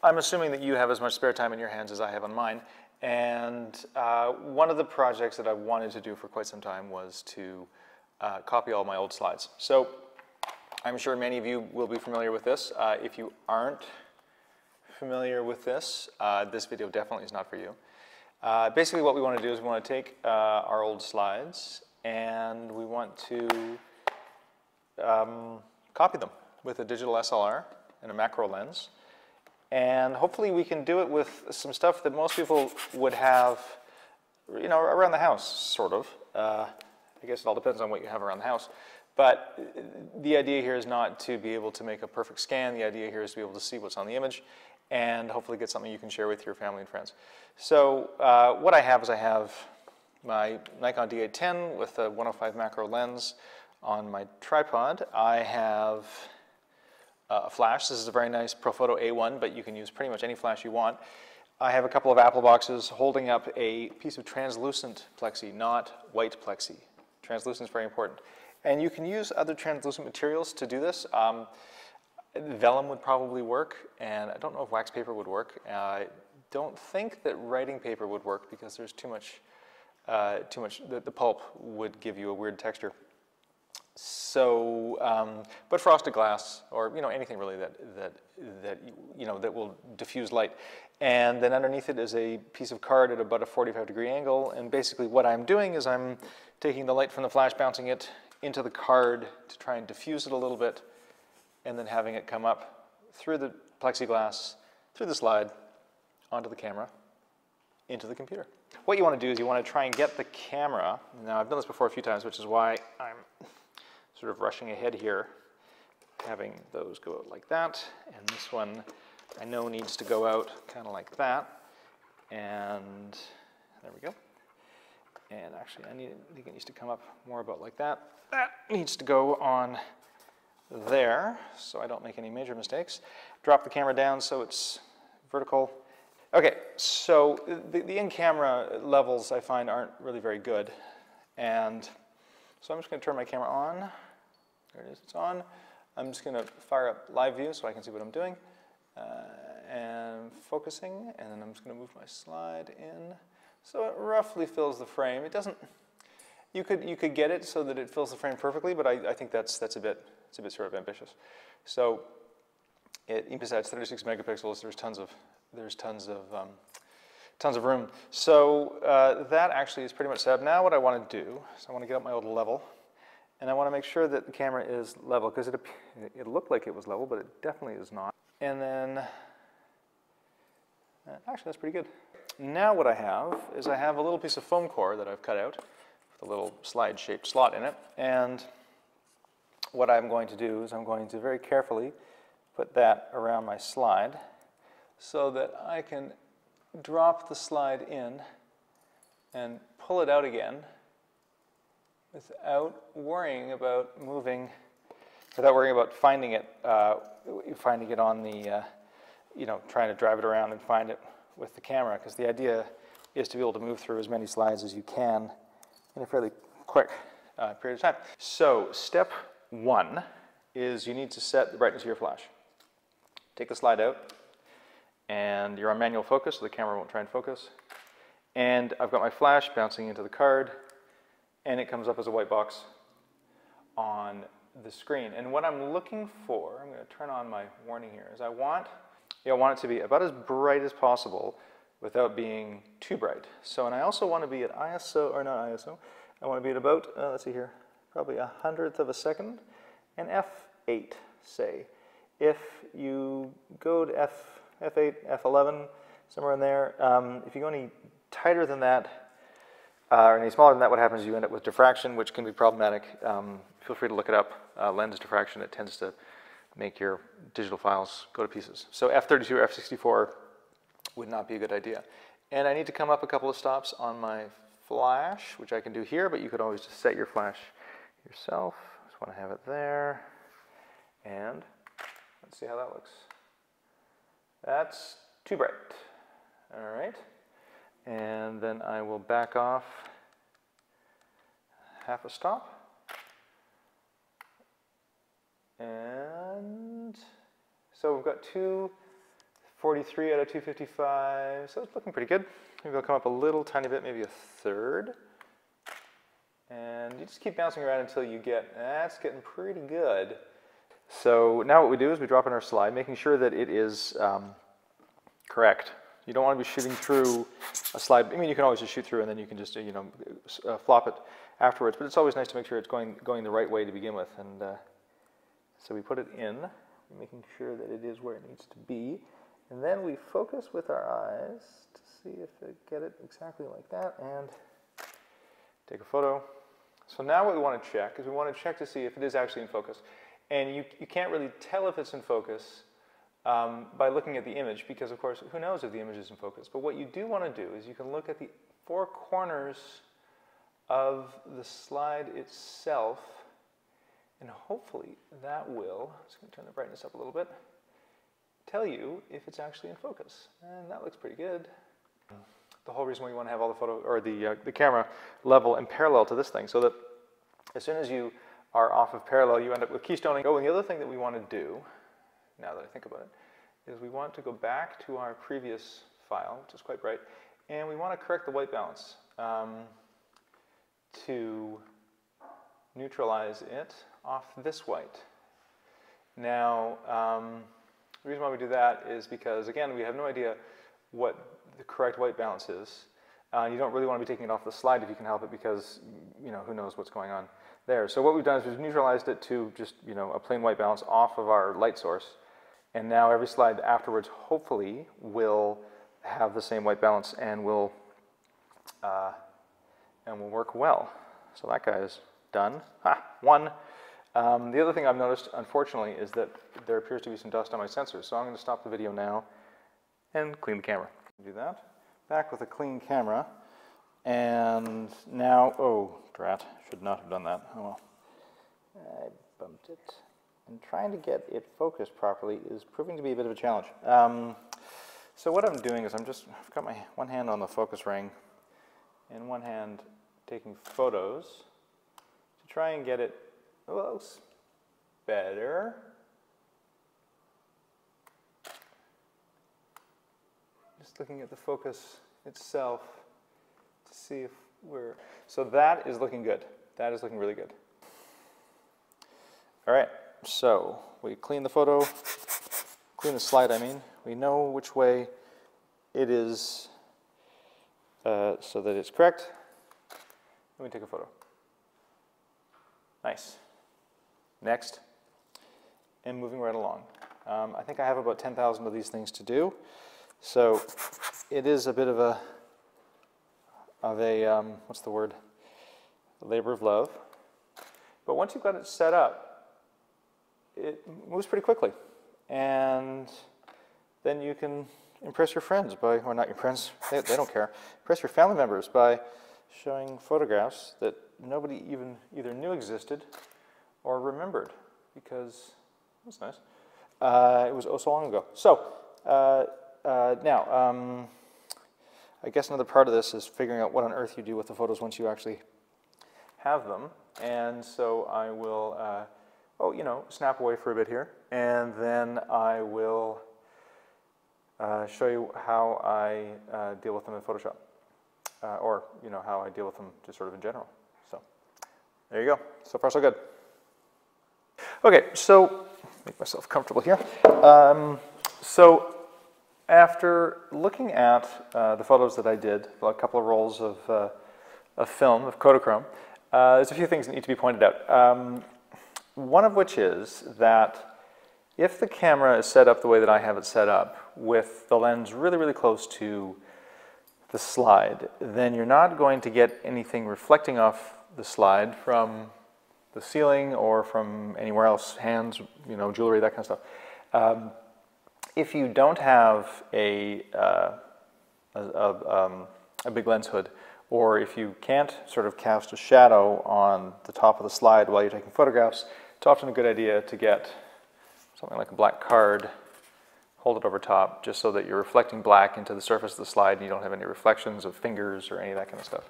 I'm assuming that you have as much spare time in your hands as I have on mine. And one of the projects that I wanted to do for quite some time was to copy all my old slides. So I'm sure many of you will be familiar with this. If you aren't familiar with this, this video definitely is not for you. Basically what we want to do is we want to take our old slides and we want to copy them with a digital SLR and a macro lens. And hopefully we can do it with some stuff that most people would have, you know, around the house, sort of. I guess it all depends on what you have around the house. But the idea here is not to be able to make a perfect scan. The idea here is to be able to see what's on the image and hopefully get something you can share with your family and friends. So what I have is I have my Nikon D810 with a 105 macro lens on my tripod. I have a flash. This is a very nice Profoto A1, but you can use pretty much any flash you want. I have a couple of Apple boxes holding up a piece of translucent plexi, not white plexi. Translucent is very important. And you can use other translucent materials to do this. Vellum would probably work, and I don't know if wax paper would work. I don't think that writing paper would work because there's too much, the pulp would give you a weird texture. So, but frosted glass, or anything really that will diffuse light. And then underneath it is a piece of card at about a 45-degree angle. And basically, what I'm doing is I'm taking the light from the flash, bouncing it into the card to try and diffuse it a little bit, and then having it come up through the plexiglass, through the slide, onto the camera, into the computer. What you want to do is you want to try and get the camera. Now, I've done this before a few times, which is why I'm sort of rushing ahead here, having those go out like that, and this one I know needs to go out kind of like that, and there we go. And actually, I think it needs to come up more about like that. That needs to go on there, so I don't make any major mistakes. Drop the camera down so it's vertical. Okay, so the in-camera levels I find aren't really very good, and so I'm just going to turn my camera on. There it is, it's on. I'm just going to fire up live view so I can see what I'm doing. And focusing, and then I'm just going to move my slide in. So it roughly fills the frame. It doesn't, you could get it so that it fills the frame perfectly, but I think it's a bit sort of ambitious. So besides 36 megapixels, there's tons of room. So that actually is pretty much set up. Now what I want to do is I want to get up my old level, and I want to make sure that the camera is level, because it looked like it was level, but it definitely is not. And then, actually that's pretty good. Now what I have is I have a little piece of foam core that I've cut out with a little slide-shaped slot in it. And what I'm going to do is I'm going to very carefully put that around my slide so that I can drop the slide in and pull it out again without worrying about finding it on the, trying to drive it around and find it with the camera, because the idea is to be able to move through as many slides as you can in a fairly quick period of time. So step one is you need to set the brightness of your flash. Take the slide out, and you're on manual focus, so the camera won't try and focus. And I've got my flash bouncing into the card, and it comes up as a white box on the screen. And what I'm looking for, I'm going to turn on my warning here, is I want it to be about as bright as possible without being too bright. So, and I also want to be at ISO, or not ISO, I want to be at about, let's see here, probably 100th of a second, and F8, say. If you go to F8, F11, somewhere in there, if you go any tighter than that, or any smaller than that, what happens is you end up with diffraction, which can be problematic. Feel free to look it up. Lens diffraction, it tends to make your digital files go to pieces. So F32 or F64 would not be a good idea. And I need to come up a couple of stops on my flash, which I can do here, but you could always just set your flash yourself. Just want to have it there. And let's see how that looks. That's too bright. All right. And then I will back off half a stop. And so we've got two 43 out of 255, so it's looking pretty good. Maybe I'll come up a little tiny bit, maybe a third. And you just keep bouncing around until you get, that's getting pretty good. So now what we do is we drop in our slide, making sure that it is correct. You don't want to be shooting through a slide. I mean, you can always just shoot through and then you can just, you know, flop it afterwards. But it's always nice to make sure it's going the right way to begin with. And so we put it in, making sure that it is where it needs to be. And then we focus with our eyes to see if we get it exactly like that and take a photo. So now what we want to check is we want to check to see if it is actually in focus. And you can't really tell if it's in focus by looking at the image because, of course, who knows if the image is in focus. But what you do want to do is you can look at the four corners of the slide itself, and hopefully that will, I'm just going to turn the brightness up a little bit, tell you if it's actually in focus. And that looks pretty good. The whole reason why you want to have all the photo or the camera level and parallel to this thing, so that as soon as you are off of parallel, you end up with keystoning. Oh, and the other thing that we want to do, now that I think about it, is we want to go back to our previous file, which is quite bright, and we want to correct the white balance to neutralize it off this white. Now, the reason why we do that is because, again, we have no idea what the correct white balance is. You don't really want to be taking it off the slide if you can help it because, you know, who knows what's going on there. So what we've done is we've neutralized it to just, you know, a plain white balance off of our light source. And now every slide afterwards, hopefully, will have the same white balance and will work well. So that guy is done. Ha! One. The other thing I've noticed, unfortunately, is that there appears to be some dust on my sensor. So I'm going to stop the video now and clean the camera. Do that. Back with a clean camera. And now, oh, drat, should not have done that. Oh well. I bumped it. And trying to get it focused properly is proving to be a bit of a challenge. So what I'm doing is I've got my one hand on the focus ring and one hand taking photos to try and get it close better. Just looking at the focus itself to see if we're... So that is looking good. That is looking really good. All right, so we clean the photo, clean the slide, I mean. We know which way it is so that it's correct. Let me take a photo. Nice. Next. And moving right along. I think I have about 10,000 of these things to do. So it is a bit of a what's the word? A labor of love. But once you've got it set up, it moves pretty quickly. And then you can impress your friends by, or not your friends, they don't care. Impress your family members by showing photographs that nobody even either knew existed or remembered, because that's nice. It was oh so long ago. So now, I guess another part of this is figuring out what on earth you do with the photos once you actually have them. And so I will, snap away for a bit here, and then I will show you how I deal with them in Photoshop, or how I deal with them just sort of in general. So there you go. So far, so good. Okay, so make myself comfortable here. So after looking at the photos that I did, a couple of rolls of film, of Kodachrome, there's a few things that need to be pointed out. One of which is that if the camera is set up the way that I have it set up, with the lens really, really close to the slide, then you're not going to get anything reflecting off the slide from the ceiling or from anywhere else, hands, jewelry, that kind of stuff. If you don't have a big lens hood, or if you can't sort of cast a shadow on the top of the slide while you're taking photographs, it's often a good idea to get something like a black card, hold it over top, just so that you're reflecting black into the surface of the slide and you don't have any reflections of fingers or any of that kind of stuff.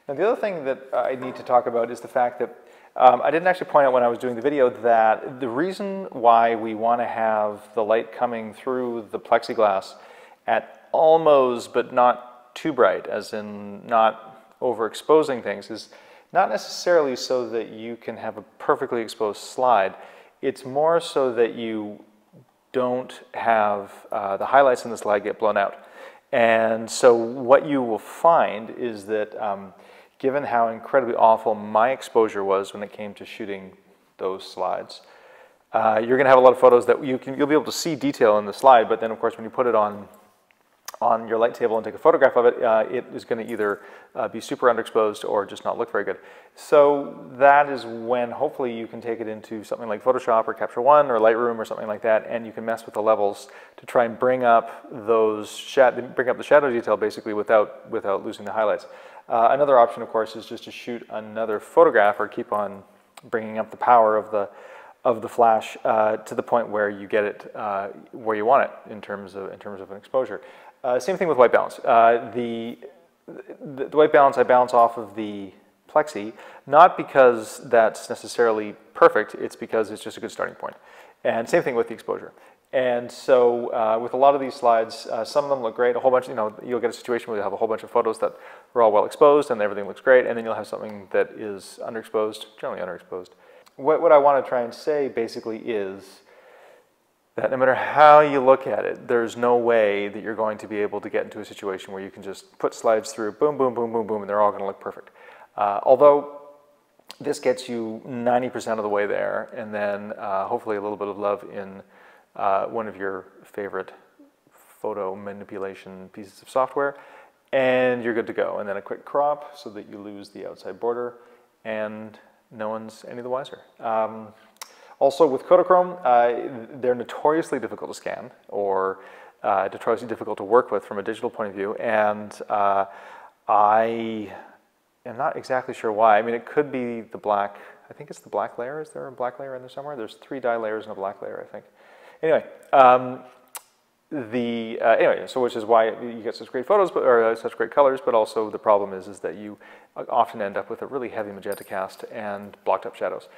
Now the other thing that I need to talk about is the fact that I didn't actually point out when I was doing the video that the reason why we want to have the light coming through the plexiglass at almost but not too bright, as in not overexposing things, is not necessarily so that you can have a perfectly exposed slide. It's more so that you don't have the highlights in the slide get blown out. And so what you will find is that given how incredibly awful my exposure was when it came to shooting those slides, you're going to have a lot of photos that you'll be able to see detail in the slide, but then of course when you put it on your light table and take a photograph of it, it is going to either be super underexposed or just not look very good. So that is when hopefully you can take it into something like Photoshop or Capture One or Lightroom or something like that, and you can mess with the levels to try and bring up the shadow detail basically without losing the highlights. Another option, of course, is just to shoot another photograph or keep on bringing up the power of the flash to the point where you get it where you want it in terms of an exposure. Same thing with white balance. The white balance I bounce off of the plexi, not because that's necessarily perfect, it's because it's just a good starting point. And same thing with the exposure. And so with a lot of these slides, some of them look great, a whole bunch, you'll get a situation where you'll have a whole bunch of photos that are all well exposed and everything looks great, and then you'll have something that is underexposed, generally underexposed. What I want to try and say basically is that no matter how you look at it, there's no way that you're going to be able to get into a situation where you can just put slides through, boom, boom, boom, boom, boom, and they're all going to look perfect. Although this gets you 90% of the way there, and then hopefully a little bit of love in one of your favorite photo manipulation pieces of software, and you're good to go. And then a quick crop so that you lose the outside border, and no one's any the wiser. Also with Kodachrome, they're notoriously difficult to scan or notoriously difficult to work with from a digital point of view, and I am not exactly sure why. I mean, it could be the black, I think it's the black layer. Is there a black layer in there somewhere? There's 3 dye layers and a black layer, I think. Anyway, anyway, so which is why you get such great photos, or such great colors, but also the problem is that you often end up with a really heavy magenta cast and blocked up shadows.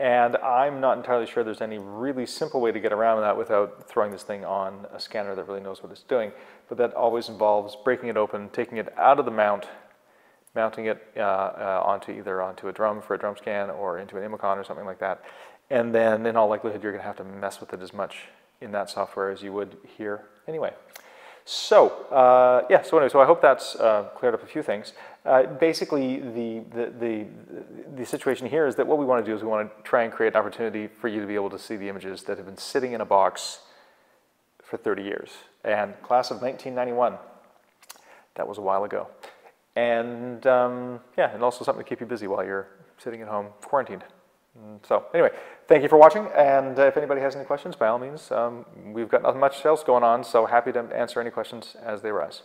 And I'm not entirely sure there's any really simple way to get around that without throwing this thing on a scanner that really knows what it's doing. But that always involves breaking it open, taking it out of the mount, mounting it either onto a drum for a drum scan or into an Imicon or something like that. And then in all likelihood, you're going to have to mess with it as much in that software as you would here anyway. So yeah, so anyway, so I hope that's cleared up a few things. Basically, the situation here is that what we want to do is we want to try and create an opportunity for you to be able to see the images that have been sitting in a box for 30 years. And class of 1991, that was a while ago. And yeah, and also something to keep you busy while you're sitting at home quarantined. So anyway, thank you for watching, and if anybody has any questions, by all means, we've got nothing much else going on, so happy to answer any questions as they arise.